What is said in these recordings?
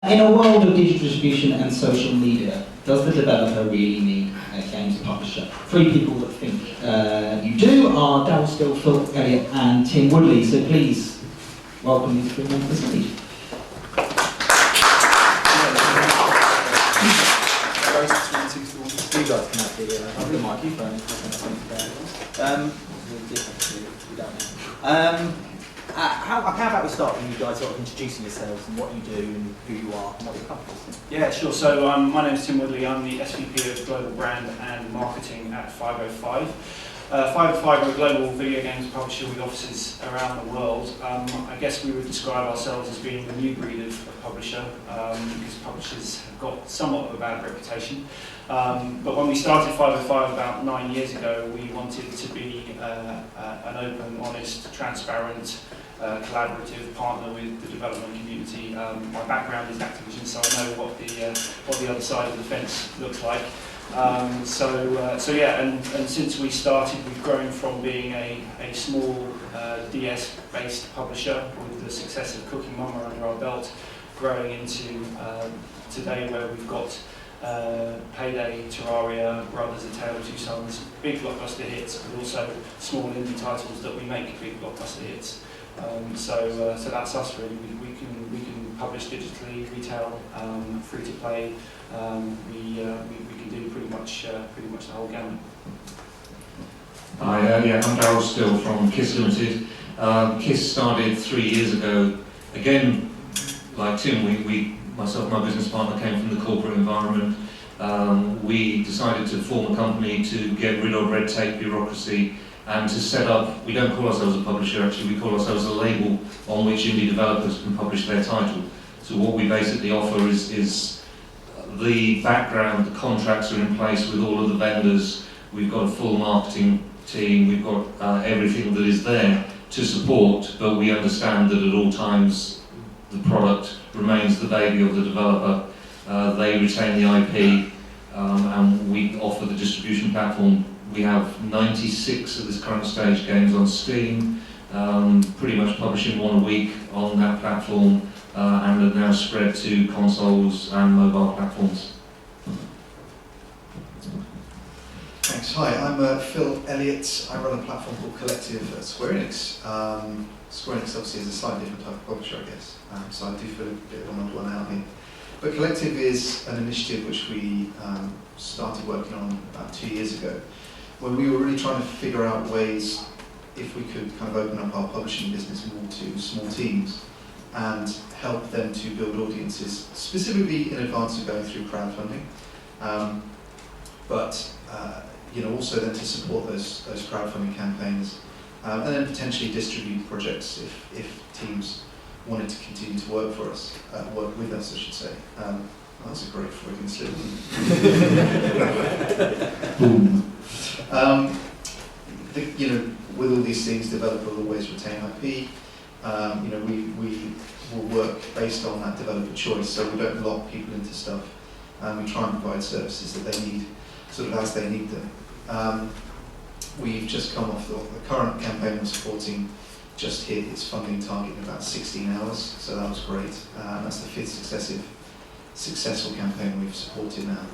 In a world of digital distribution and social media, does the developer really need a games publisher? Three people that think you do are Darryl, Phil, Elliott and Tim Woodley, so please welcome these three men to the stage. You guys can have the microphone. How about we start with you guys sort of introducing yourselves and what you do and who you are and what your company is? Yeah, sure. So my name is Tim Woodley. I'm the SVP of Global Brand and Marketing at 505. 505 are a global video games publisher with offices around the world. I guess we would describe ourselves as being the new breed of publisher because publishers have got somewhat of a bad reputation. But when we started 505 about 9 years ago, we wanted to be an open, honest, transparent, collaborative partner with the development community. My background is Activision, so I know what the other side of the fence looks like. So yeah, and since we started, we've grown from being a small DS-based publisher with the success of Cooking Mama under our belt, growing into today where we've got Payday, Terraria, Brothers, A Tale of Two Sons, big blockbuster hits, but also small indie titles that we make big blockbuster hits. So that's us really. We can publish digitally, retail, free to play. We can do pretty much the whole gamut. Hi, I'm Darryl still from KISS Limited. KISS started 3 years ago. Again, like Tim, myself and my business partner came from the corporate environment. We decided to form a company to get rid of red tape, bureaucracy, and to set up, we don't call ourselves a publisher actually, we call ourselves a label on which indie developers can publish their title. So what we basically offer is the background, the contracts are in place with all of the vendors, we've got a full marketing team, we've got everything that is there to support, but we understand that at all times the product remains the baby of the developer. They retain the IP and we offer the distribution platform. We have 96 at this current stage games on Steam, pretty much publishing one a week on that platform and are now spread to consoles and mobile platforms. Thanks. Hi, I'm Phil Elliott. I run a platform called Collective at Square Enix. Square Enix obviously is a slightly different type of publisher, I guess, so I do feel a bit of an odd one out here. But Collective is an initiative which we started working on about 2 years ago, when we were really trying to figure out ways if we could kind of open up our publishing business more to small teams and help them to build audiences, specifically in advance of going through crowdfunding, but also then to support those crowdfunding campaigns, and then potentially distribute projects if teams wanted to continue to work for us, work with us, I should say. That's a great Freudian slip. Boom. With all these things, developer will always retain IP. We will work based on that developer choice, so we don't lock people into stuff. We try and provide services that they need, sort of as they need them. We've just come off the current campaign we're supporting, just hit its funding target in about 16 hours, so that was great. That's the 5th successful campaign we've supported now.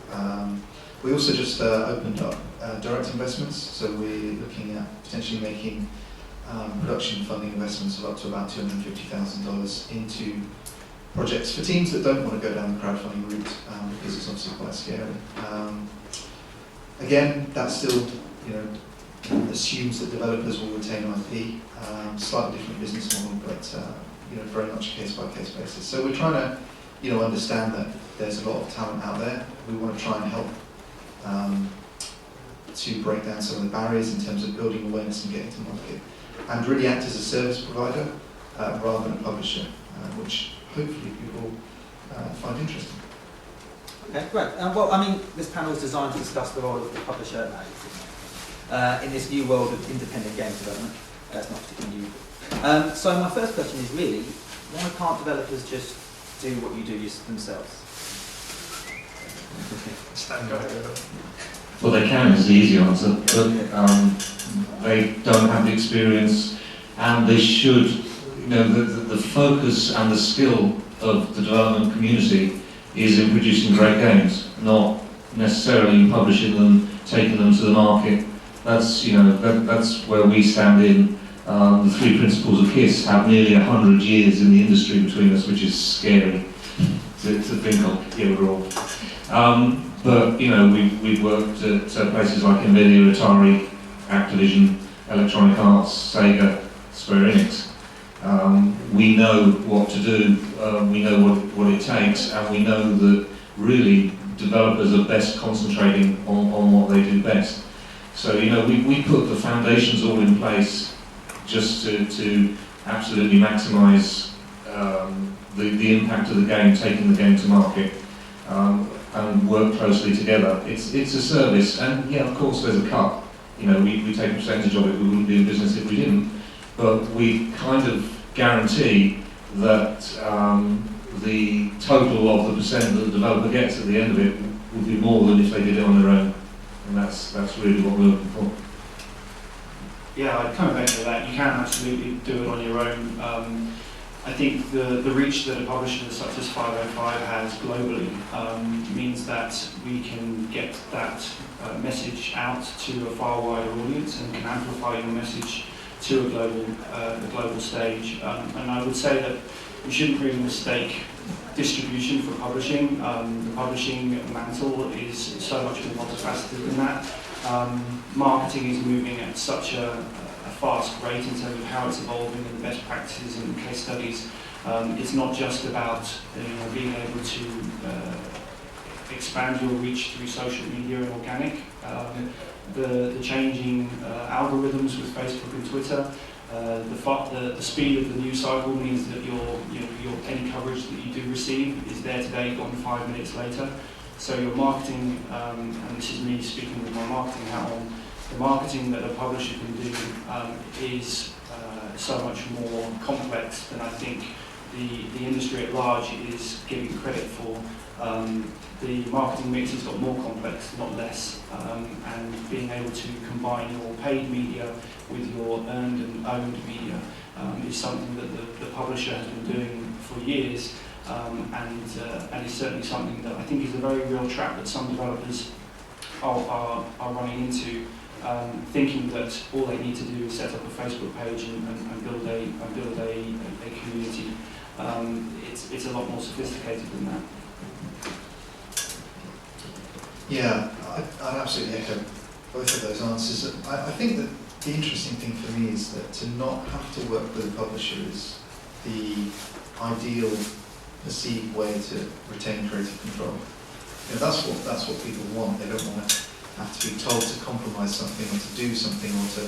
We also just opened up direct investments, so we're looking at potentially making production funding investments of up to about $250,000 into projects for teams that don't want to go down the crowdfunding route, because it's obviously quite scary. Again, that still assumes that developers will retain IP, slightly different business model, but very much a case-by-case basis. So we're trying to understand that there's a lot of talent out there. We want to try and help to break down some of the barriers in terms of building awareness and getting to market, and really act as a service provider rather than a publisher, which hopefully people find interesting. Okay, great. This panel is designed to discuss the role of the publisher in this new world of independent game development. That's not particularly new. So my first question is really, why can't developers just do what you do themselves? Well, they can is the easy answer, but they don't have the experience, and they should. The focus and the skill of the development community is in producing great games, not necessarily in publishing them, taking them to the market. That's, that's where we stand in. The three principles of KISS have nearly 100 years in the industry between us, which is scary to think of. Yeah, we're all. But we've worked at places like Nvidia, Atari, Activision, Electronic Arts, Sega, Square Enix. We know what to do, we know what it takes, and we know that really developers are best concentrating on what they do best. So we put the foundations all in place just to absolutely maximise the impact of the game, taking the game to market, and work closely together. It's a service, and yeah, of course there's a cut. We take a percentage of it. We wouldn't be in business if we didn't. But we kind of guarantee that the total of the percent that the developer gets at the end of it would be more than if they did it on their own. And that's really what we're looking for. Yeah, I'd kind of echo that. You can absolutely do it on your own. I think the reach that a publisher such as 505 has globally means that we can get that message out to a far wider audience and can amplify your message to a global stage. And I would say that you shouldn't really mistake distribution for publishing. The publishing mantle is so much more multifaceted than that. Marketing is moving at such a fast rate in terms of how it's evolving and the best practices and case studies. It's not just about being able to expand your reach through social media and organic. The changing algorithms with Facebook and Twitter, the speed of the news cycle means that your any coverage that you do receive is there today, gone 5 minutes later. So your marketing, and this is me speaking with my marketing hat on, the marketing that a publisher can do is so much more complex than I think the industry at large is giving credit for. The marketing mix has got more complex, not less, and being able to combine your paid media with your earned and owned media is something that the publisher has been doing for years, and is certainly something that I think is a very real trap that some developers are running into, thinking that all they need to do is set up a Facebook page and build a community. It's a lot more sophisticated than that. Yeah, I'd absolutely echo both of those answers. I think that the interesting thing for me is that to not have to work with a publisher is the ideal perceived way to retain creative control. That's what people want. They don't want to have to be told to compromise something or to do something or to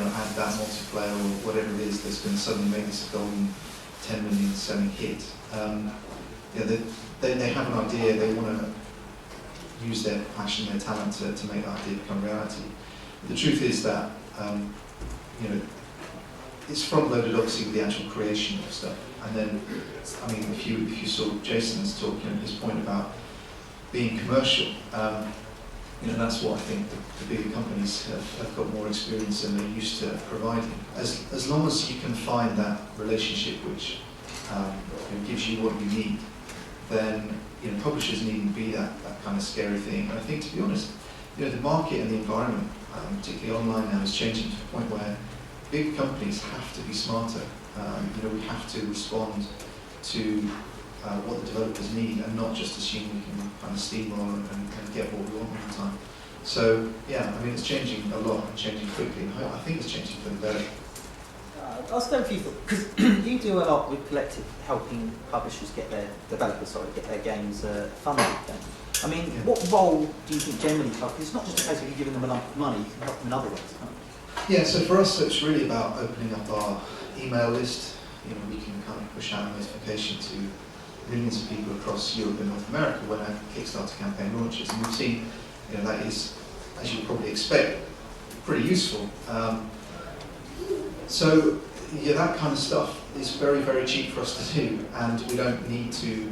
add that multiplayer or whatever it is that's going to suddenly make this a golden 10 million selling hit. They have an idea, they want to use their passion, their talent to make that idea become reality. The truth is that it's front-loaded obviously with the actual creation of stuff, and then if you saw Jason's talk, his point about being commercial, that's what I think the bigger companies have got more experience and they're used to providing. As long as you can find that relationship which gives you what you need, then publishers needn't be that kind of scary thing. And I think, to be honest, the market and the environment, particularly online now, is changing to the point where big companies have to be smarter. We have to respond to what the developers need and not just assume we can kind of steamroll and get what we want all the time. So yeah, it's changing a lot and changing quickly. And I think it's changing for the better. I'll start with you, because you do a lot with Collective, helping publishers get their games funded. What role do you think generally because it's not just a case of you giving them enough money, you can help them in other ways, can't you? Yeah, so for us it's really about opening up our email list. We can kind of push out a notification to millions of people across Europe and North America when a Kickstarter campaign launches, and we've seen that is, as you would probably expect, pretty useful. So that kind of stuff is very, very cheap for us to do, and we don't need to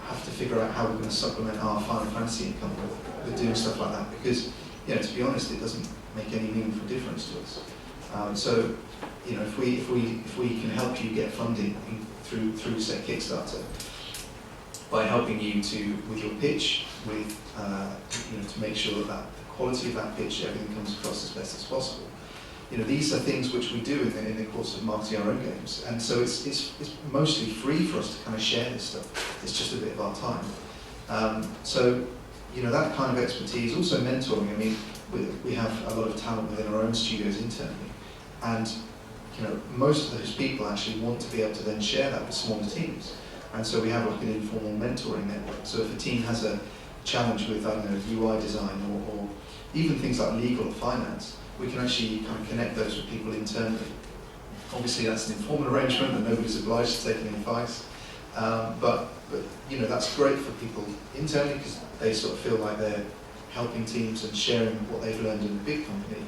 have to figure out how we're going to supplement our Final Fantasy income with doing stuff like that, because to be honest, it doesn't make any meaningful difference to us. So you know, if we can help you get funding through say Kickstarter, by helping you with your pitch, with you know, to make sure that the quality of that pitch, everything comes across as best as possible. You know, these are things which we do in the course of marketing our own games, and so it's mostly free for us to kind of share this stuff. It's just a bit of our time. So, you know, that kind of expertise, also mentoring. I mean, we have a lot of talent within our own studios internally, and you know, most of those people actually want to be able to then share that with smaller teams. And so we have like an informal mentoring network. So if a team has a challenge with, I don't know, UI design or even things like legal or finance, we can actually kind of connect those with people internally. Obviously that's an informal arrangement and nobody's obliged to take any advice. But you know, that's great for people internally because they sort of feel like they're helping teams and sharing what they've learned in a big company.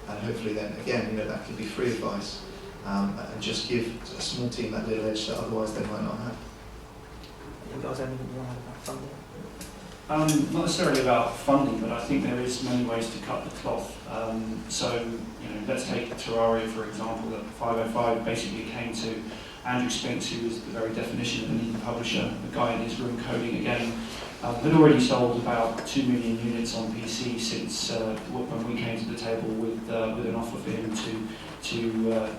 And hopefully then, again, you know, that can be free advice and just give a small team that little edge that otherwise they might not have. You guys have anything you want to add about funding? Not necessarily about funding, but I think there is many ways to cut the cloth. So, you know, let's take Terraria for example. That 505 basically came to Andrew Spinks, who was the very definition of an indie publisher, the guy in his room coding a game. Had already sold about 2 million units on PC since when we came to the table with an offer for him to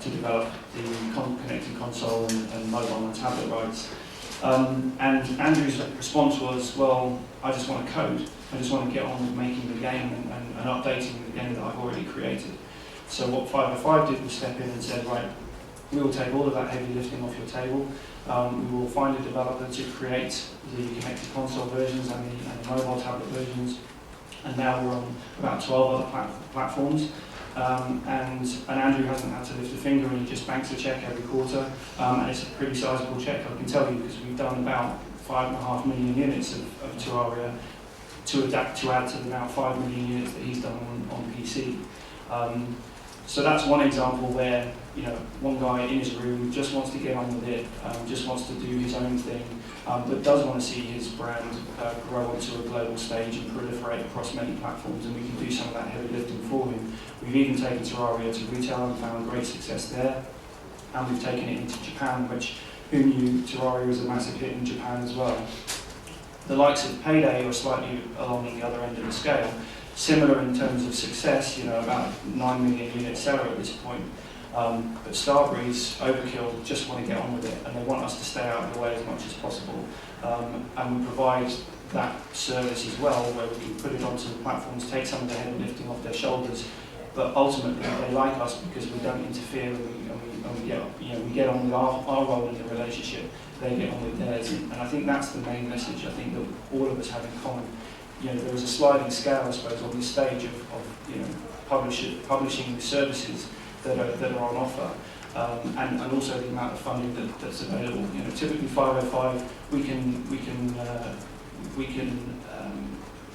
develop the connected console and mobile and tablet rights. And Andrew's response was, well, I just want to code. I just want to get on with making the game and updating the game that I've already created. So what 505 did was step in and said, right, we will take all of that heavy lifting off your table. We will find a developer to create the connected console versions and the mobile tablet versions. And now we're on about 12 other platforms. And Andrew hasn't had to lift a finger, and he just banks a check every quarter, and it's a pretty sizable check, I can tell you, because we've done about 5.5 million units of Terraria to add to the now 5 million units that he's done on PC. So that's one example where, you know, one guy in his room just wants to get on with it, just wants to do his own thing, but does want to see his brand grow onto a global stage and proliferate across many platforms, and we can do some of that heavy lifting for him. We've even taken Terraria to retail and found great success there, and we've taken it into Japan, which who knew Terraria was a massive hit in Japan as well. The likes of Payday are slightly along the other end of the scale, similar in terms of success, you know, about 9 million unit seller at this point. But Starbreeze, Overkill, just want to get on with it, and they want us to stay out of the way as much as possible. And we provide that service as well, where we can put it onto the platforms, take some of the heavy lifting off their shoulders, but ultimately they like us because we don't interfere and we get on with our role in the relationship, they get on with theirs. And I think that's the main message I think that all of us have in common. You know, there is a sliding scale, I suppose, on this stage of you know, publishing services that are on offer, and also the amount of funding that's available. You know, typically 505, we can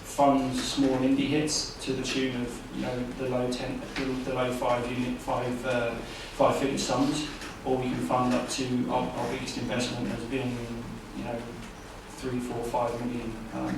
fund small indie hits to the tune of, you know, the low five-figure sums, or we can fund up to our biggest investment as being, you know, 3, 4, 5 million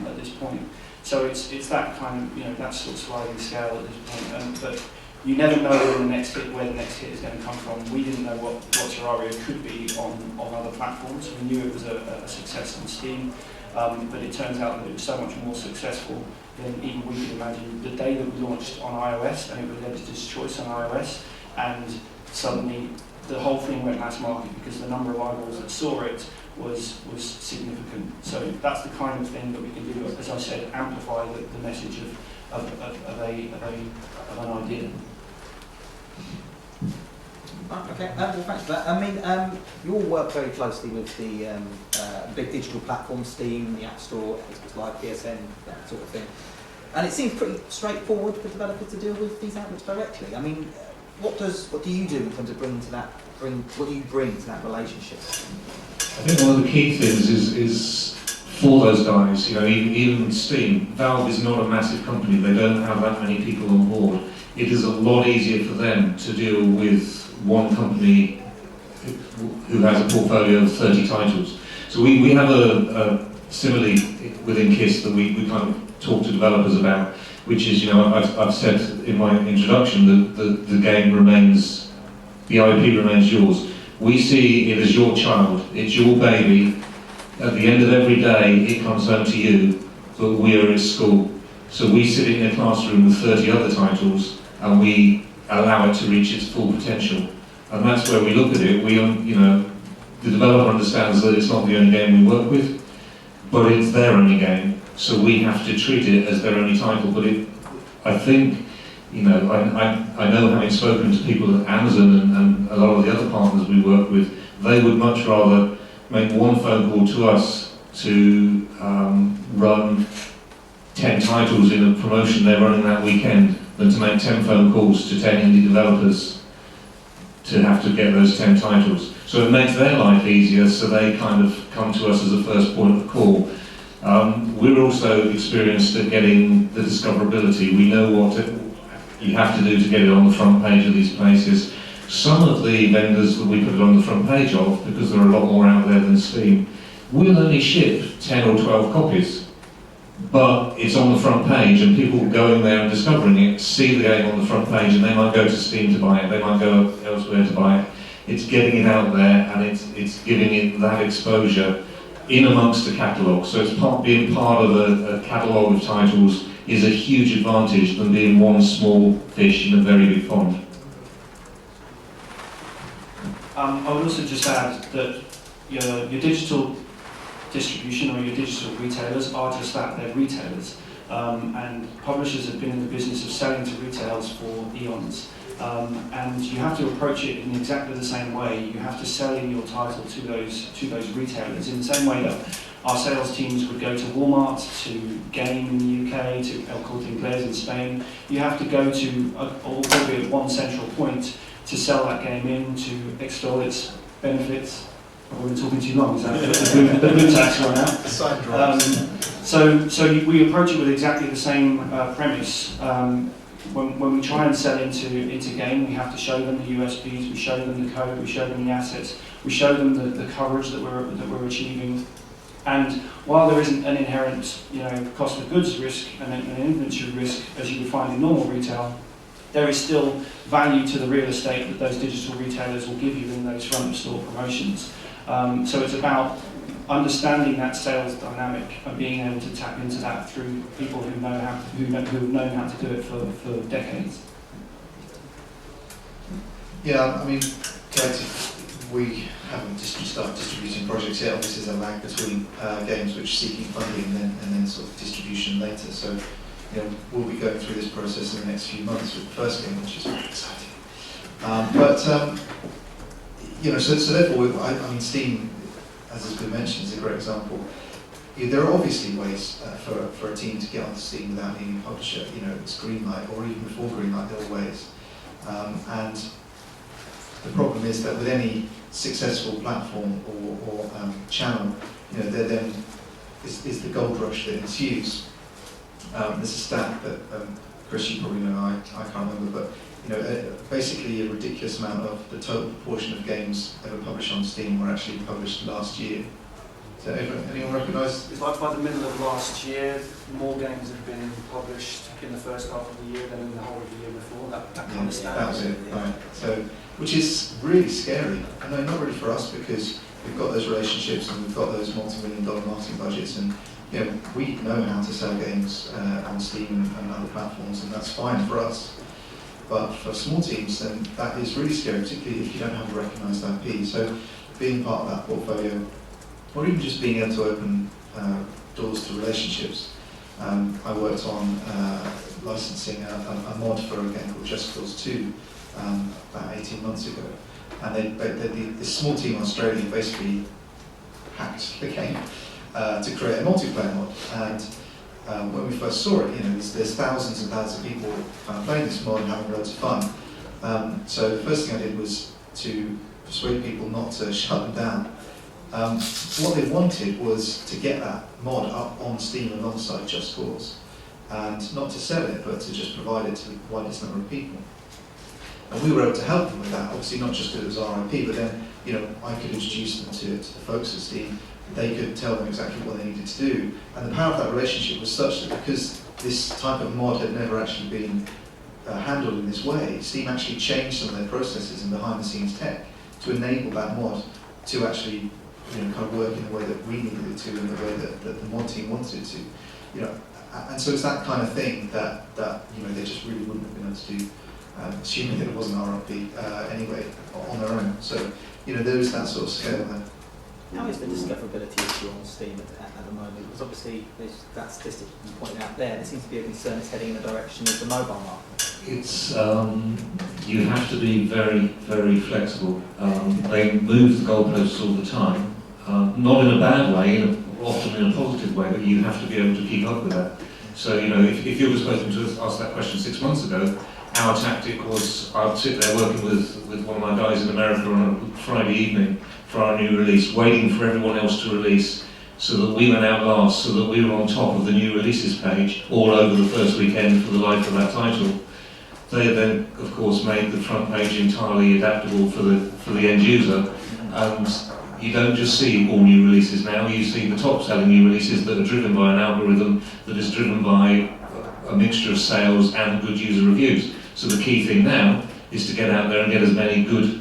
at this point. So it's that kind of, you know, that sort of sliding scale at this point. But you never know where the next hit is going to come from. We didn't know what Terraria could be on other platforms. We knew it was a success on Steam, but it turns out that it was so much more successful than even we could imagine. The day that we launched on iOS, and it was editor's choice on iOS, and suddenly the whole thing went mass market because the number of eyeballs that saw it was significant. So that's the kind of thing that we can do, as I said, amplify the message of an idea. Okay, well, thanks for that. I mean, you all work very closely with the big digital platforms, Steam, the App Store, Xbox Live, PSN, that sort of thing. And it seems pretty straightforward for developers to deal with these outlets directly. I mean, what do you do in terms of what do you bring to that relationship? I think one of the key things is for those guys, you know, even Steam, Valve is not a massive company, they don't have that many people on board. It is a lot easier for them to deal with one company who has a portfolio of 30 titles. So we have a similarly within KISS that we kind of talk to developers about, which is, you know, I've said in my introduction that the game remains the IP remains yours. We see it as your child, it's your baby. At the end of every day, it comes home to you, but we are at school. So we sit in a classroom with 30 other titles, and we allow it to reach its full potential. And that's where we look at it. The developer understands that it's not the only game we work with, but it's their only game. So we have to treat it as their only title. But I think, I know, having spoken to people at Amazon and a lot of the other partners we work with, they would much rather make one phone call to us to run 10 titles in a promotion they're running that weekend than to make 10 phone calls to 10 indie developers to have to get those 10 titles. So it makes their life easier, so they kind of come to us as a first point of call. We're also experienced at getting the discoverability. We know what you have to do to get it on the front page of these places. Some of the vendors that we put it on the front page of, because there are a lot more out there than Steam, will only ship 10 or 12 copies. But it's on the front page, and people going there and discovering it see the game on the front page, and they might go to Steam to buy it, they might go elsewhere to buy it. It's getting it out there, and it's giving it that exposure in amongst the catalogue. So it's being part of a catalogue of titles is a huge advantage than being one small fish in a very big pond. I would also just add that your digital distribution or your digital retailers are just that, they're retailers. And publishers have been in the business of selling to retailers for eons. And you have to approach it in exactly the same way. You have to sell in your title to those retailers in the same way that our sales teams would go to Walmart, to Game in the UK, to El Corte Inglés in Spain. You have to go to albeit one central point to sell that game in, to extol its benefits. I've been talking too long, is that the blue tax run out? So we approach it with exactly the same premise. When we try and sell into game, we have to show them the USPs, we show them the code, we show them the assets, we show them the coverage that we're achieving. And while there isn't an inherent cost of goods risk and an inventory risk as you would find in normal retail, there is still value to the real estate that those digital retailers will give you in those front of store promotions. So it's about understanding that sales dynamic and being able to tap into that through people who have known how to do it for decades. Yeah, I mean, we haven't started distributing projects yet. Obviously, there's a lag between games which are seeking funding and then sort of distribution later. So, we'll be going through this process in the next few months with the first game, which is very exciting. So therefore, I mean, Steam, as has been mentioned, is a great example. There are obviously ways for a team to get onto Steam without needing a publisher. It's Greenlight, or even before Greenlight, there are ways. And the problem is that with any successful platform or channel, there then is the gold rush that ensues. There's a stat that Chris, you probably know, I can't remember, but basically a ridiculous amount of the total proportion of games ever published on Steam were actually published last year. So anyone recognise? It's like by the middle of last year, more games have been published in the first half of the year than in the whole of the year before. That kind of stat. That was it, right. So, which is really scary. I know, not really for us, because we've got those relationships and we've got those multi-million-dollar marketing budgets, and we know how to sell games on Steam and other platforms, and that's fine for us. But for small teams, then that is really scary, particularly if you don't have a recognised IP. So being part of that portfolio, or even just being able to open doors to relationships. I worked on licensing a mod for a game called Just Cause 2 about 18 months ago. And this small team in Australia basically hacked the game to create a multiplayer mod. And when we first saw it, there's thousands and thousands of people kind of playing this mod and having loads of fun. So the first thing I did was to persuade people not to shut them down. What they wanted was to get that mod up on Steam alongside Just Cause, and not to sell it, but to just provide it to the widest number of people. And we were able to help them with that, obviously not just because it was our IP, but then I could introduce them to the folks at Steam. They could tell them exactly what they needed to do, and the power of that relationship was such that because this type of mod had never actually been handled in this way, Steam actually changed some of their processes and behind-the-scenes tech to enable that mod to actually, kind of work in the way that we needed it to, in the way that the mod team wanted it to, And so it's that kind of thing that they just really wouldn't have been able to do, assuming that it wasn't RFP anyway on their own. So there is that sort of scale there. How is the discoverability issue on Steam at the moment? Because obviously there's that statistic you pointed out there seems to be a concern it's heading in the direction of the mobile market. It's you have to be very, very flexible. They move the goalposts all the time, not in a bad way, often in a positive way, but you have to be able to keep up with that. So if you were supposed to ask that question 6 months ago, our tactic was I'd sit there working with one of my guys in America on a Friday evening for our new release, waiting for everyone else to release, so that we went out last, so that we were on top of the new releases page all over the first weekend for the life of that title. They then, of course, made the front page entirely adaptable for the end user, and you don't just see all new releases now, you see the top selling new releases that are driven by an algorithm that is driven by a mixture of sales and good user reviews. So the key thing now is to get out there and get as many good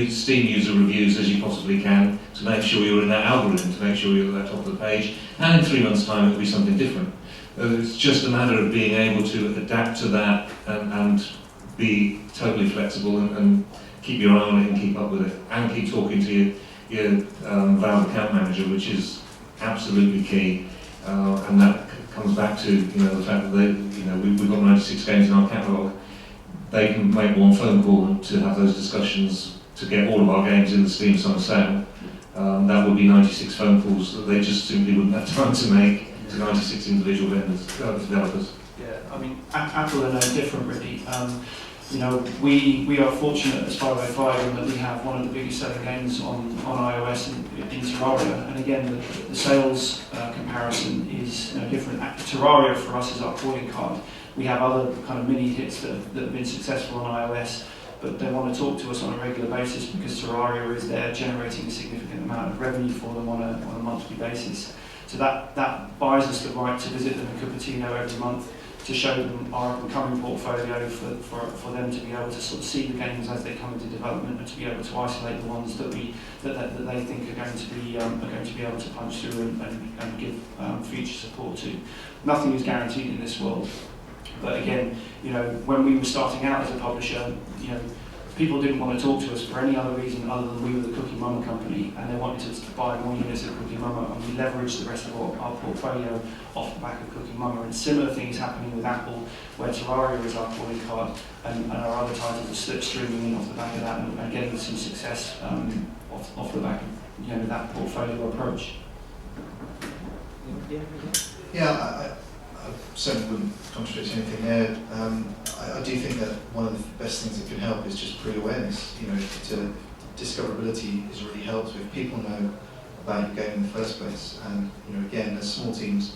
Steam user reviews as you possibly can to make sure you're in that algorithm, to make sure you're at the top of the page, and in 3 months' time it'll be something different. It's just a matter of being able to adapt to that and be totally flexible and keep your eye on it and keep up with it, and keep talking to your Valve account manager, which is absolutely key, and that comes back to the fact that we've got 96 games in our catalogue. They can make one phone call to have those discussions to get all of our games in the Steam Summer Sale. That would be 96 phone calls that they just simply wouldn't have time to make to 96 individual developers. Yeah, I mean, Apple are no different really. We are fortunate as 505 in that we have one of the biggest selling games on iOS in Terraria, and again the sales comparison is different. Terraria for us is our calling card. We have other kind of mini hits that have been successful on iOS, but they want to talk to us on a regular basis because Terraria is there generating a significant amount of revenue for them on a monthly basis. So that buys us the right to visit them in Cupertino every month, to show them our up-and-coming portfolio for them to be able to sort of see the games as they come into development, and to be able to isolate the ones that they think are going to be able to punch through and give future support to. Nothing is guaranteed in this world. But again, when we were starting out as a publisher, people didn't want to talk to us for any other reason other than we were the Cookie Mama company, and they wanted us to buy more units of Cookie Mama, and we leveraged the rest of our portfolio off the back of Cookie Mama. And similar things happening with Apple, where Terraria is our calling card, and our other titles are slipstreaming in off the back of that and getting some success off the back of that portfolio approach. Yeah, I certainly wouldn't contradict anything there. I do think that one of the best things that can help is just pre-awareness. Discoverability is really helped if people know about your game in the first place. And again, as small teams,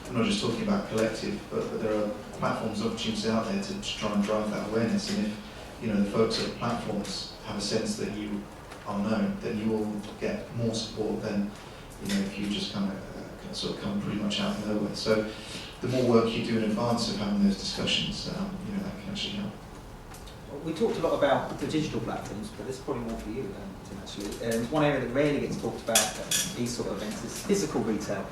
I'm not just talking about collective, but there are platforms and opportunities out there to try and drive that awareness. And if the folks at the platforms have a sense that you are known, then you will get more support than if you just kind of sort of come pretty much out of nowhere. So the more work you do in advance of having those discussions, that can actually help. We talked a lot about the digital platforms, but this is probably more for you, Tim, actually. One area that rarely gets talked about at these sort of events is physical retail.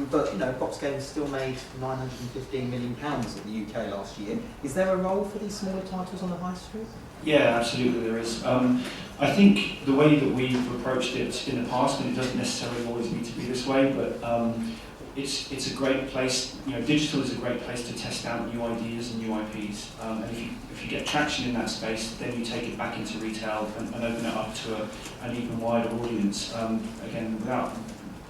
But Box Games still made £915 million in the UK last year. Is there a role for these smaller titles on the high street? Yeah, absolutely there is. I think the way that we've approached it in the past, and it doesn't necessarily always need to be this way, but it's a great place. Digital is a great place to test out new ideas and new IPs. And if you get traction in that space, then you take it back into retail and open it up to an even wider audience. Again, without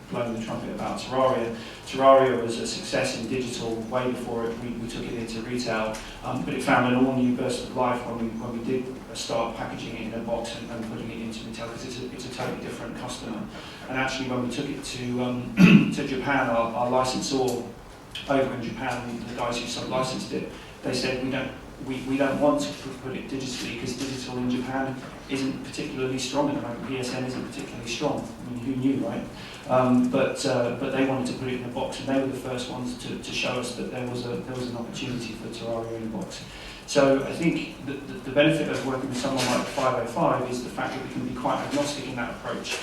blowing the trumpet about Terraria. Terraria was a success in digital way before we took it into retail, but it found an all-new burst of life when we did start packaging it in a box and putting it into retail, because it's a totally different customer. And actually, when we took it to to Japan, our licensor over in Japan, the guys who sub-licensed it, they said we don't want to put it digitally because digital in Japan isn't particularly strong at the moment. PSN isn't particularly strong. I mean, who knew, right? But they wanted to put it in a box, and they were the first ones to show us that there was an opportunity for Terraria in a box. So I think the benefit of working with someone like 505 is the fact that we can be quite agnostic in that approach.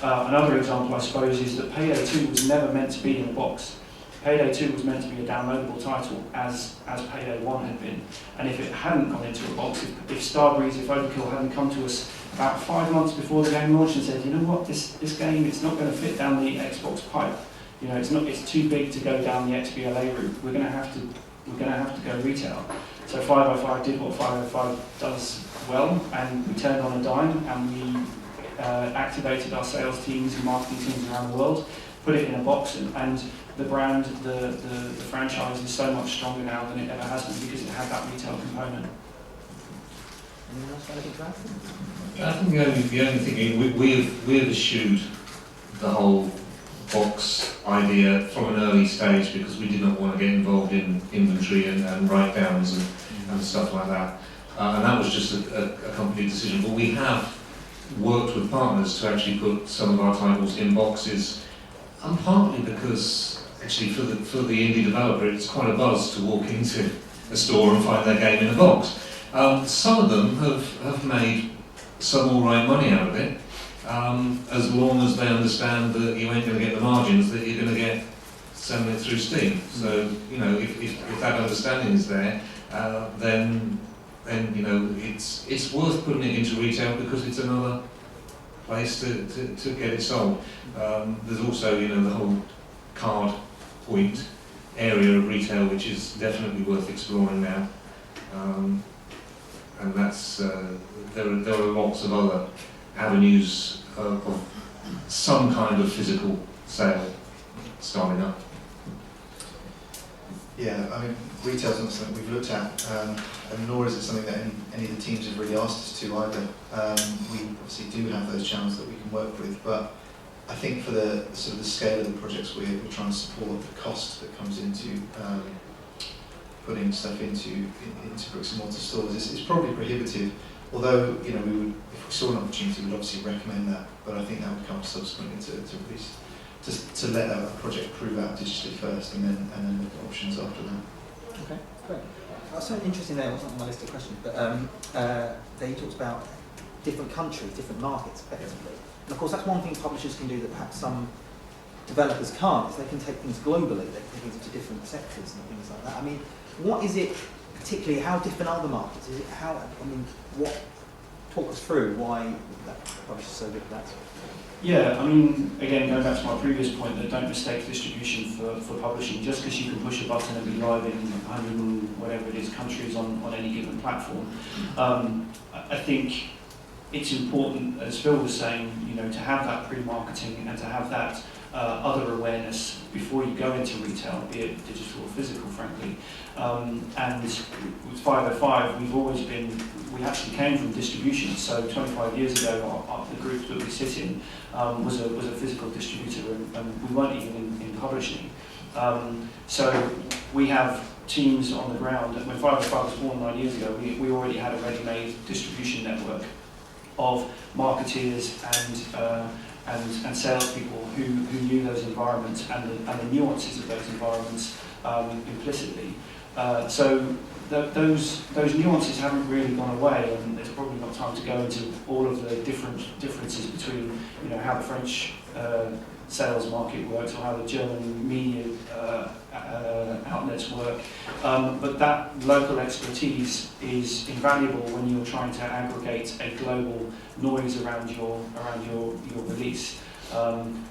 Another example, I suppose, is that Payday 2 was never meant to be in a box. Payday 2 was meant to be a downloadable title, as Payday 1 had been. And if it hadn't gone into a box, if Starbreeze, if Overkill hadn't come to us about 5 months before the game launched and said, you know what, this game, it's not going to fit down the Xbox pipe. You know, it's too big to go down the XBLA route. We're going to have to go retail. So 505 did what 505 does well, and we turned on a dime, and we activated our sales teams and marketing teams around the world, put it in a box, and the brand, the franchise is so much stronger now than it ever has been because it had that retail component. Anyone else got anything to add? I think the only thing, we've eschewed the whole box idea from an early stage because we did not want to get involved in inventory and write-downs and stuff like that. And that was just a company decision. But we have worked with partners to actually put some of our titles in boxes, and partly because actually for the indie developer it's quite a buzz to walk into a store and find their game in a box. Some of them have made some alright money out of it, as long as they understand that you ain't going to get the margins that you're going to get selling it through Steam. So, you know, if that understanding is there, then you know, it's worth putting it into retail because it's another place to get it sold. There's also, you know, the whole card point area of retail, which is definitely worth exploring now. And that's there are lots of other avenues of some kind of physical sale starting up. Yeah, I mean, retail's not something we've looked at, and nor is it something that any of the teams have really asked us to either. We obviously do have those channels that we can work with, but I think for the sort of the scale of the projects we're trying to support, the cost that comes into putting stuff into bricks and mortar stores is probably prohibitive. Although, you know, we would, if we saw an opportunity, we'd obviously recommend that. But I think that would come subsequently to release, to let that project prove out digitally first, and then look at options after that. Okay, great. That's so interesting there. It wasn't on my list of questions, but there you talked about different countries, different markets, effectively. And of course, that's one thing publishers can do that perhaps some developers can't. Is they can take things globally. They can take things into different sectors and things like that. I mean, what is it particularly? How different are the markets? Is it how? I mean, what? Talk us through why that publisher is so good at that. Yeah, I mean, again, going back to my previous point, that don't mistake distribution for publishing. Just because you can push a button and be live in 100 and whatever it is countries on any given platform, I think it's important, as Phil was saying, you know, to have that pre-marketing and to have that other awareness before you go into retail, be it digital or physical, frankly. And with 505, we actually came from distribution. So 25 years ago, the group that we sit in was a physical distributor, and we weren't even in publishing. So we have teams on the ground. When 505 was born 9 years ago, we already had a ready-made distribution network of marketeers and salespeople who knew those environments and the nuances of those environments implicitly. So those nuances haven't really gone away, and there's probably not time to go into all of the differences between, you know, how the French sales market works or how the German media outlets work. But that local expertise is invaluable when you're trying to aggregate a global noise around your release.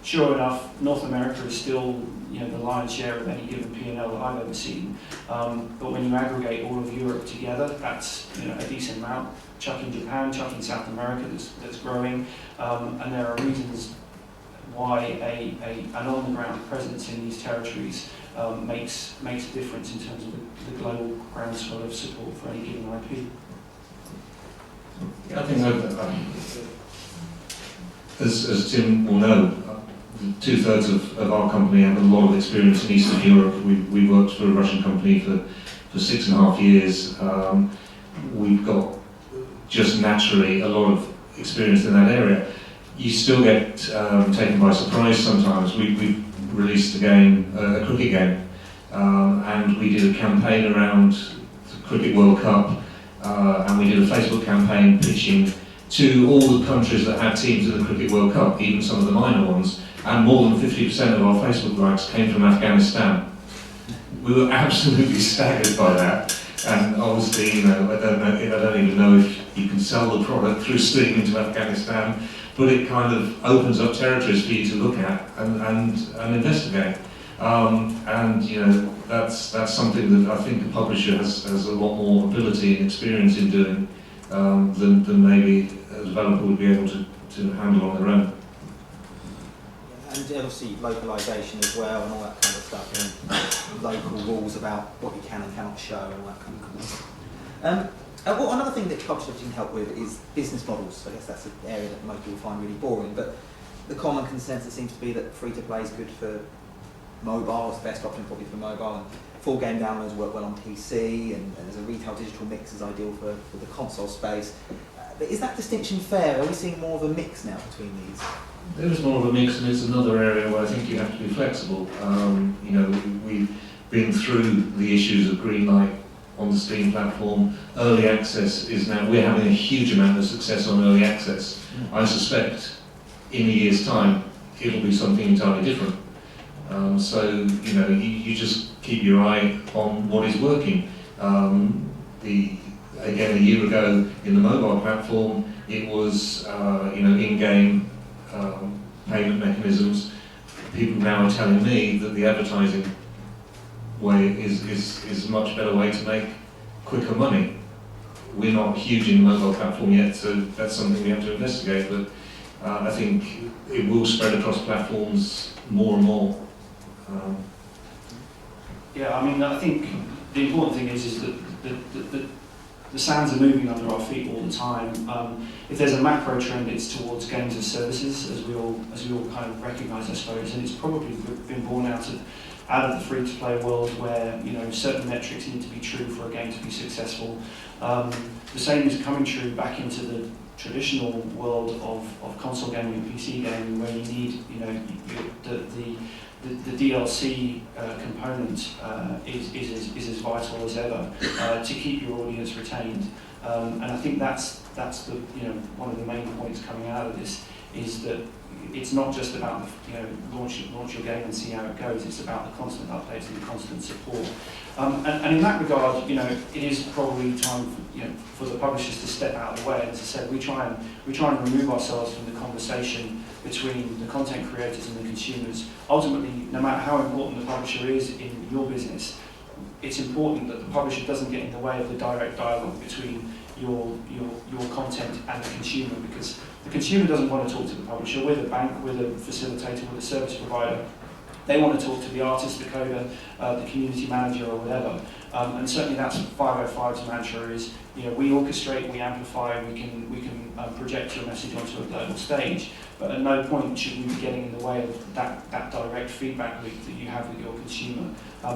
Sure enough, North America is still, you know, the lion's share of any given P&L that I've ever seen. But when you aggregate all of Europe together, that's, you know, a decent amount. Chuck in Japan, chuck in South America, that's growing, and there are reasons why an on-the-ground presence in these territories makes a difference in terms of the global groundswell of support for any given IP. Yeah, I think as Tim will know, 2/3 of our company have a lot of experience in Eastern Europe. We worked for a Russian company for 6.5 years. We've got just naturally a lot of experience in that area. You still get taken by surprise sometimes. We released a game, a cricket game, and we did a campaign around Cricket World Cup, and we did a Facebook campaign pitching to all the countries that had teams in the Cricket World Cup, even some of the minor ones, and more than 50% of our Facebook likes came from Afghanistan. We were absolutely staggered by that, and obviously, you know, I don't even know if you can sell the product through Steam into Afghanistan, but it kind of opens up territories for you to look at and investigate. And you know, that's something that I think a publisher has a lot more ability and experience in doing than maybe a developer would be able to handle on their own. And obviously localization as well and all that kind of stuff, and local rules about what you can and cannot show and all that kind of stuff. Well, another thing that publishers can help with is business models. I guess that's an area that most people find really boring, but the common consensus seems to be that free-to-play is good for mobile, it's the best option probably for mobile, and full game downloads work well on PC, and as a retail digital mix is ideal for the console space. But is that distinction fair? Are we seeing more of a mix now between these? There is more of a mix, and it's another area where I think you have to be flexible. You know, we've been through the issues of green light on the Steam platform. Early access is now, we're having a huge amount of success on early access. I suspect in a year's time it'll be something entirely different. So, you know, you just keep your eye on what is working. Again, a year ago in the mobile platform, it was, you know, in-game payment mechanisms. People now are telling me that the advertising way is a much better way to make quicker money. We're not huge in the mobile platform yet, so that's something we have to investigate, but I think it will spread across platforms more and more. Yeah, I mean, I think the important thing is that the sands are moving under our feet all the time. If there's a macro trend, it's towards games as services, as we all kind of recognise, I suppose, and it's probably been born out of the free-to-play world, where, you know, certain metrics need to be true for a game to be successful. The same is coming true back into the traditional world of console gaming and PC gaming, where you need, you know, the DLC component is as vital as ever to keep your audience retained, and I think that's the, you know, one of the main points coming out of this is that it's not just about, you know, launch your game and see how it goes. It's about the constant updates and the constant support. And in that regard, you know, it is probably time for, you know, for the publishers to step out of the way. And as I said, we try and remove ourselves from the conversation between the content creators and the consumers. Ultimately, no matter how important the publisher is in your business, it's important that the publisher doesn't get in the way of the direct dialogue between your content and the consumer, because the consumer doesn't want to talk to the publisher. We're the bank, we're the facilitator, we're the service provider. They want to talk to the artist, the coder, the community manager, or whatever. And certainly that's 505's mantra is, you know, we orchestrate, we amplify, we can project your message onto a global stage, but at no point should we be getting in the way of that direct feedback loop that you have with your consumer,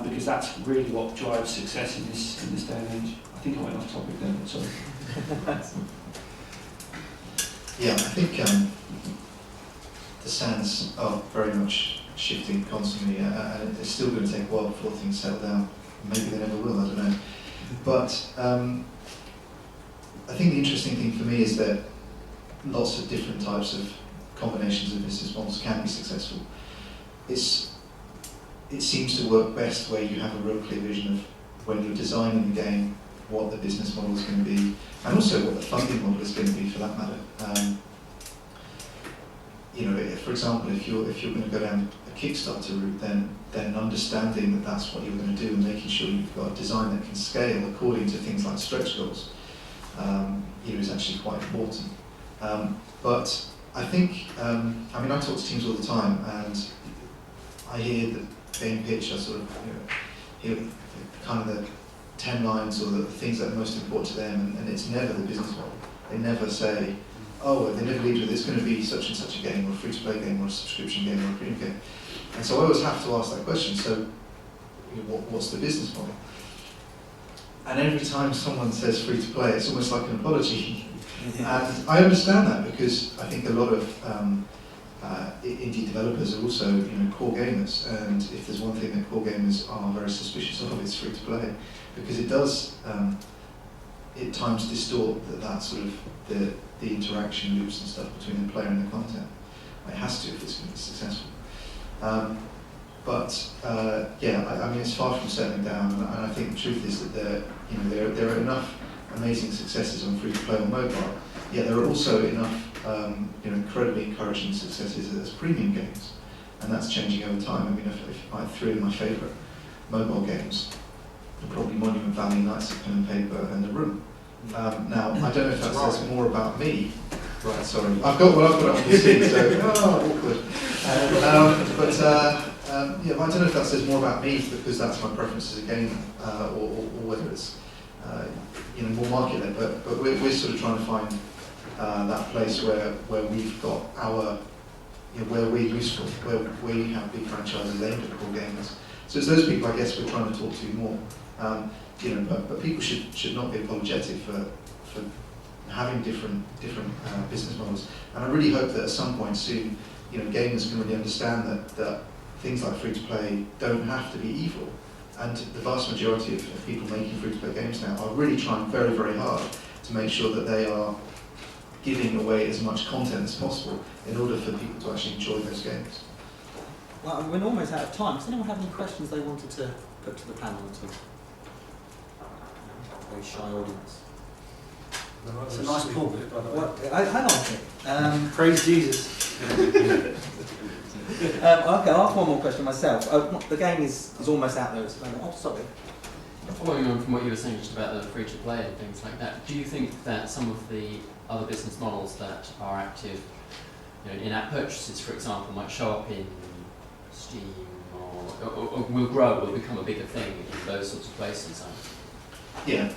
because that's really what drives success in this day and age. I think I went off topic there, sorry. Yeah, I think the sands are very much shifting constantly, and it's still going to take a while before things settle down. Maybe they never will, I don't know. But I think the interesting thing for me is that lots of different types of combinations of business models can be successful. It seems to work best where you have a real clear vision of when you're designing the game, what the business model is going to be, and also what the funding model is going to be for that matter. You know, for example, if you're going to go down a Kickstarter route, then understanding that that's what you're going to do and making sure you've got a design that can scale according to things like stretch goals, you know, is actually quite important. But I think, I mean, I talk to teams all the time, and I hear the game pitch. I sort of, you know, hear kind of the 10 lines or the things that are most important to them, and it's never the business model. They never say, oh, they never lead with it's going to be such and such a game, or a free-to-play game, or a subscription game, or a premium game. And so I always have to ask that question, so you know, what's the business model? And every time someone says free-to-play, it's almost like an apology. And I understand that, because I think a lot of indie developers are also, core gamers, and if there's one thing that core gamers are very suspicious of, it's free to play, because it does at times distort that sort of the interaction loops and stuff between the player and the content. It has to if it's going to be successful. I mean, it's far from settling down, and I think the truth is that there are enough amazing successes on free to play on mobile. Yet there are also enough incredibly encouraging successes as premium games, and that's changing over time. I mean, if three of my favourite mobile games are probably Monument Valley, Knights of Pen and Paper, and The Room. Now, I don't know if that says more about me. Right, sorry. I've got it on the scene, so awkward. I don't know if that says more about me because that's my preference as a gamer, or whether it's more market-led. But we're sort of trying to find that place where we've got our, where we're useful, where we have big franchises aimed at core gamers. So it's those people, I guess, we're trying to talk to more. But people should not be apologetic for having different business models. And I really hope that at some point soon, gamers can really understand that things like free-to-play don't have to be evil. And the vast majority of people making free-to-play games now are really trying very, very hard to make sure that they are giving away as much content as possible in order for people to actually enjoy those games. Well, we're almost out of time. Does anyone have any questions they wanted to put to the panel at all? Very shy audience. It's a nice pulpit, by the way. Hang on a minute. Praise Jesus. Okay, I'll ask one more question myself. The game is almost out there. Oh, sorry. Following on from what you were saying just about the free-to-play and things like that, do you think that some of the other business models that are active, in-app purchases, for example, might show up in Steam or will grow, will become a bigger thing in those sorts of places? Yeah,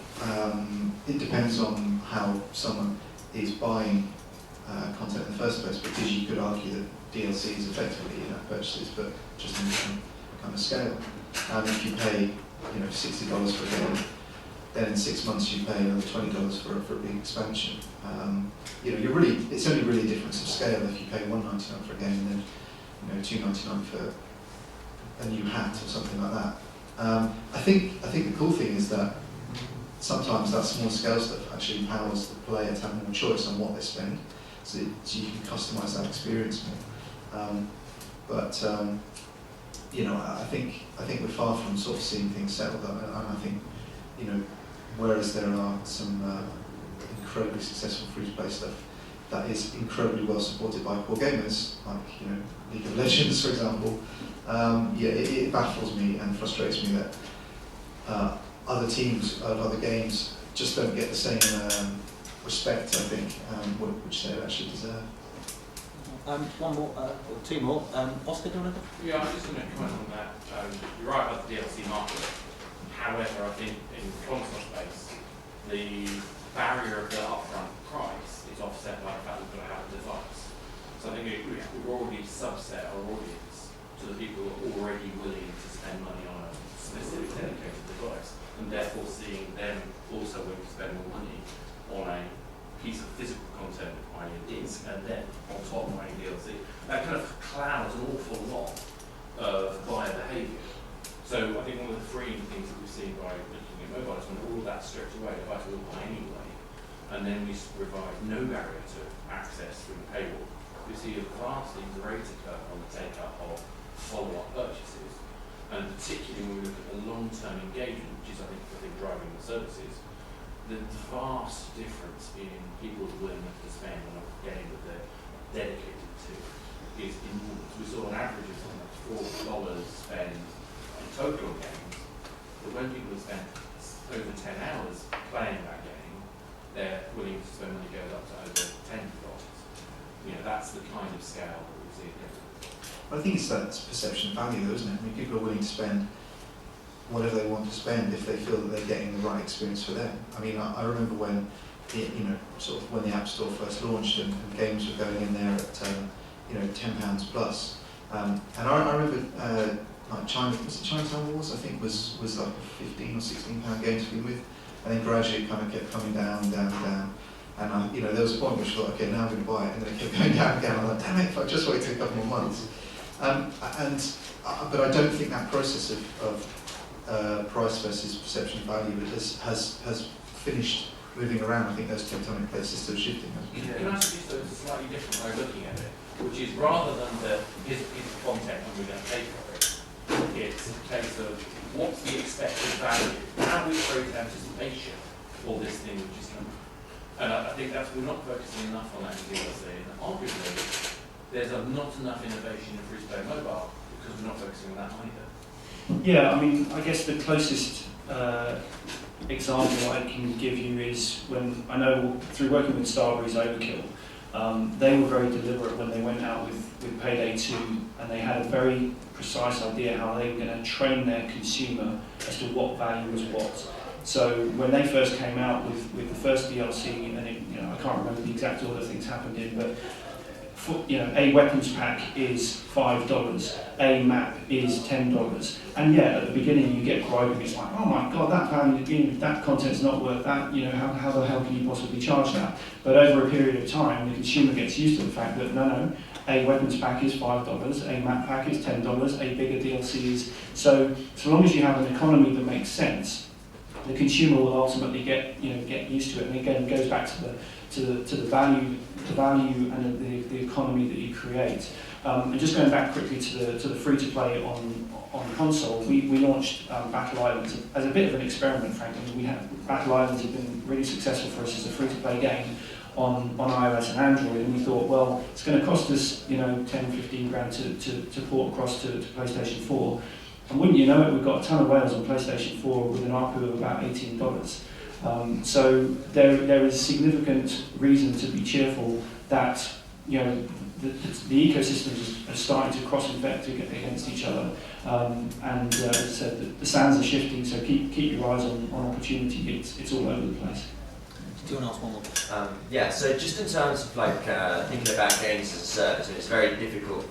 it depends on how someone is buying content in the first place, because you could argue that DLC is effectively in-app purchases, but just in different kind of scale. If you pay $60 for a game, then in 6 months you pay another $20 for a big expansion. It's only really a difference of scale if you pay $1.99 for a game and then $2.99 for a new hat or something like that. I think the cool thing is that sometimes that small scale stuff actually empowers the player to have more choice on what they spend, so you can customise that experience more. I think we're far from sort of seeing things settled up, and I think whereas there are some incredibly successful free-to-play stuff that is incredibly well supported by core gamers, like League of Legends, for example. It baffles me and frustrates me that other teams of other games just don't get the same respect, I think, which they actually deserve. One more, or two more. Oscar, do you want to? Yeah, I'm just going to comment on that. You're right about the DLC market. However, I think in the console space, the barrier of the upfront price is offset by the fact that we've got to have a device. So I think we've already subset our audience to the people who are already willing to spend money on a specific dedicated device, and therefore seeing them also willing to spend more money on a piece of physical content, i.e. a disc, and then on top buying DLC. That kind of clouds an awful lot of buyer behaviour. So I think one of the freeing things that we've seen by looking at mobile is when all of that's stripped away, the device will buy anyway, and then we provide no barrier to access through the paywall. We see a vastly greater curve on the take-up of follow-up purchases, and particularly when we look at the long-term engagement, which is I think driving the services, the vast difference in people's willingness to spend on a game that they're dedicated to is enormous. We saw an average of something like $4 spent in total on games, but when people have spent over 10 hours playing that game, their willingness to spend money goes up to over $10. That's the kind of scale that we see here. I think it's that perception of value, though, isn't it? I mean, people are willing to spend whatever they want to spend if they feel that they're getting the right experience for them. I mean, I remember when when the App Store first launched and games were going in there at £10 plus. And I remember like Chinatown Wars, I think was like a £15 or £16 game to begin with, and then gradually it kind of kept coming down. And there was a point where she thought, okay, now I'm going to buy it, and then it kept going down and down. I'm like, damn it, if I just waited a couple more months. But I don't think that process of price versus perception of value has finished moving around. I think those tectonic plates are still shifting. Can I suggest a slightly different way of looking at it, which is rather than here's content and we're going to pay for it, it's a case of what's the expected value, how we create anticipation for this thing which is coming. And I think we're not focusing enough on that DLC, and arguably there's not enough innovation in free-to-play mobile because we're not focusing on that either. Yeah, I mean, I guess the closest example I can give you is when I know through working with Starbury's Overkill, they were very deliberate when they went out with Payday 2, and they had a very precise idea how they were going to train their consumer as to what value was what. So when they first came out with the first DLC, and I can't remember the exact order things happened in, but a weapons pack is $5, a map is $10, and at the beginning you get griping. It's like, oh my god, that value, that content's not worth that. How the hell can you possibly charge that? But over a period of time, the consumer gets used to the fact that no, a weapons pack is $5, a map pack is $10, a bigger DLC is. So long as you have an economy that makes sense, the consumer will ultimately get used to it. And again, it goes back to the value and the economy that you create. And just going back quickly to the free-to-play on console, we launched Battle Islands as a bit of an experiment, frankly. Battle Islands have been really successful for us as a free-to-play game on iOS and Android, and we thought, well, it's going to cost us 10-15 grand to port across to PlayStation 4. And wouldn't you know it, we've got a ton of whales on PlayStation 4 with an ARPU of about $18. So there is significant reason to be cheerful that the ecosystems are starting to cross-infect against each other. And as I said, the sands are shifting, so keep your eyes on opportunity. It's all over the place. Do you want to ask one more? So just in terms of thinking about games as a service, and it's very difficult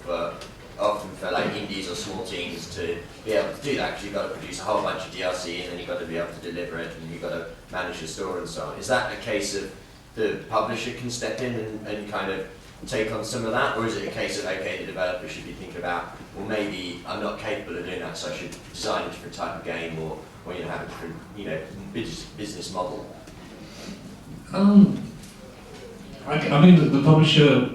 often for indies or small teams to be able to do that, because you've got to produce a whole bunch of DLC and then you've got to be able to deliver it and you've got to manage the store and so on. Is that a case of the publisher can step in and kind of take on some of that, or is it a case of, okay, the developer should be thinking about, well, maybe I'm not capable of doing that, so I should design a different type of game, or have a different business model? I mean, the publisher,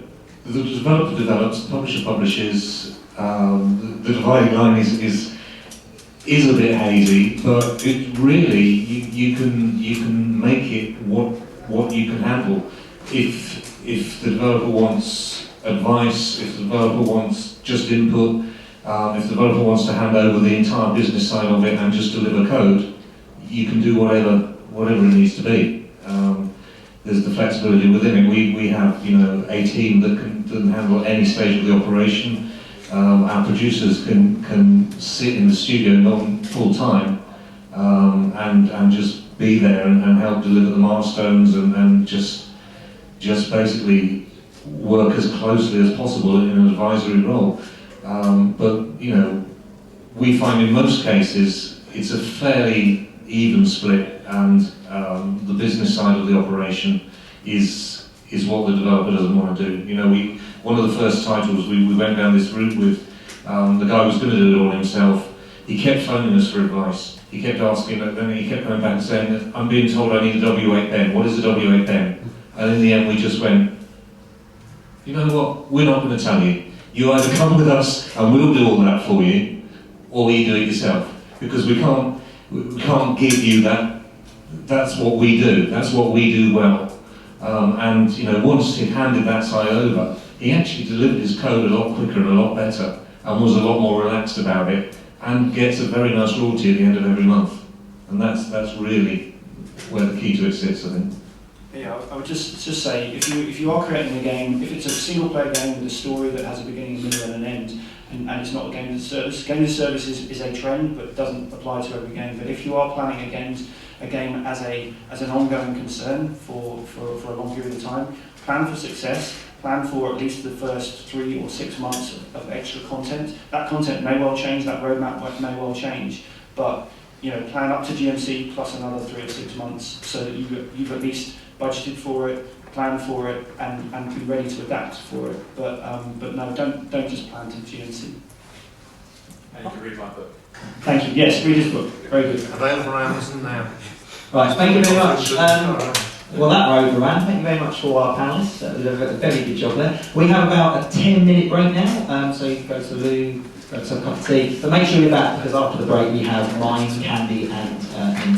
the developer develops, the publisher publishes. The dividing line is a bit hazy, but it really you can make it what you can handle. If the developer wants advice, if the developer wants just input, if the developer wants to hand over the entire business side of it and just deliver code, you can do whatever it needs to be. There's the flexibility within it. We have a team that can handle any stage of the operation. Our producers can sit in the studio non full time and just be there and help deliver the milestones and just basically work as closely as possible in an advisory role. But we find in most cases it's a fairly even split, and the business side of the operation is what the developer doesn't want to do. One of the first titles we went down this route with, the guy was going to do it all himself. He kept phoning us for advice. He kept asking, and then he kept coming back and saying, I'm being told I need a W8 pen. What is a W8 pen? And in the end we just went, you know what, we're not going to tell you. You either come with us and we'll do all that for you, or you do it yourself. Because we can't give you that. That's what we do. That's what we do well. And once he'd handed that side over, he actually delivered his code a lot quicker and a lot better, and was a lot more relaxed about it, and gets a very nice royalty at the end of every month. And that's really where the key to it sits, I think. Yeah, I would just say, if you are creating a game, if it's a single player game with a story that has a beginning, middle and an end, and it's not a game as a service. Game as a service is a trend, but doesn't apply to every game. But if you are planning a game as an ongoing concern for a long period of time, plan for success. Plan for at least the first 3 or 6 months of extra content. That content may well change, that roadmap may well change, but plan up to GMC plus another 3 or 6 months so that you've at least budgeted for it, plan for it and be ready to adapt for it. But no, don't just plan to GNC. And you can read my book. Thank you. Yes, read his book. Very good. Available on Amazon now. Right, thank you very much. Well, that overran. Thank you very much for our panellists. That was a very good job there. We have about a 10-minute break now, so you can go to the loo, grab some cup of tea. But make sure you're back, because after the break we have wine, candy and